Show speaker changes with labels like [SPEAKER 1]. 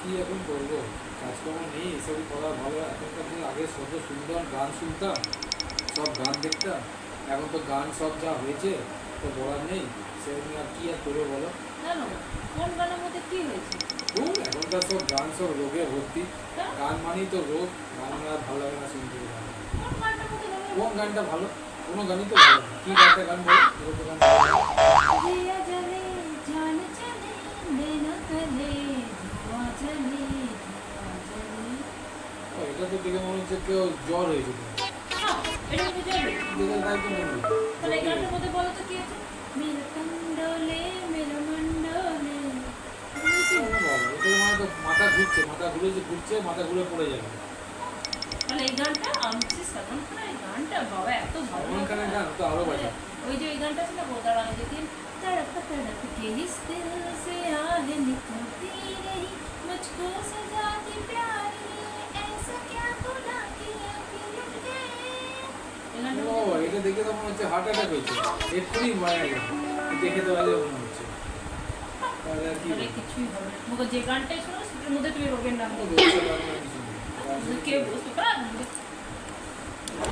[SPEAKER 1] কি এখন করবো, কাজকর্ম নেই, এসবই করা ভালো। এখনকার দিনে আগে কত সুন্দর গান শুনতাম, সব গান দেখতাম। এখন তো গান সব যা হয়েছে তো বলার নেই, সেরকম আর কি আর করবো বলো।
[SPEAKER 2] কেন? কোন গানের মধ্যে কি হয়েছে?
[SPEAKER 1] এখনকার সব গান সব রোগে ভর্তি।
[SPEAKER 2] তা?
[SPEAKER 1] গান মানেই তো রোগ, গান আমার আর ভালো লাগে না শুনতে।
[SPEAKER 2] কোন গানটার মধ্যে রঙের
[SPEAKER 1] কোন
[SPEAKER 2] মধ্যে?
[SPEAKER 1] গানটা ভালো? কোনো গানই তো ভালো না। কি গানটা গান বলো, এরকম গান বলো।
[SPEAKER 2] जिया जले जान चले नैना तले धुआं जले धुआं जले।
[SPEAKER 1] ও, এটা তো দেখে মনে হচ্ছে কেউ জ্বর হয়েছে তোমার।
[SPEAKER 2] হ্যাঁ, এটা মধ্যে যাবে।
[SPEAKER 1] দেখে তাই তো মনে হচ্ছে
[SPEAKER 2] তাহলে এই
[SPEAKER 1] জ্বরই
[SPEAKER 2] গানটার
[SPEAKER 1] হয়েছে।
[SPEAKER 2] মধ্যে বলো তো কি আছে? মেরা কন্ডোলে মেরা মন্ডোলে। এটা কি?
[SPEAKER 1] ও বাবা, এটা মানে তো মাথা ঘুরছে, মাথা ঘুরেছে, ঘুরছে, মাথা ঘুরে পড়ে যাবে।
[SPEAKER 2] তাহলে এই গানটা আমি সালমান খানের এই গানটা বাবা এত ভালো
[SPEAKER 1] সলমান
[SPEAKER 2] লাগে
[SPEAKER 1] খানের
[SPEAKER 2] না।
[SPEAKER 1] গান তো আরো বাজে।
[SPEAKER 2] ওই যে ওই গানটা ছিল বোদার আমি যেদিন तड़प तड़प के इस दिल से आह निकलती रही मुझको सजा दी प्यारी ऐसा क्या गुनाह किया कि लुट गए। এই গানটার
[SPEAKER 1] ও,
[SPEAKER 2] মধ্যে
[SPEAKER 1] এটা দেখে তো মনে হচ্ছে হার্ট অ্যাটাক হয়েছে, এক্ষুনি মারা গেছে। দেখে তো আজ মনে হচ্ছে। তাহলে আর কি
[SPEAKER 2] তাহলে
[SPEAKER 1] বলবো?
[SPEAKER 2] কিছুই হবে না। মুখে যে গানটাই শোনো সেটার মধ্যে তুমি রোগের নাম
[SPEAKER 1] ও,
[SPEAKER 2] বলবে।
[SPEAKER 1] রোগের গান মানে কিছু নেই।
[SPEAKER 2] কে বুঝতে পারে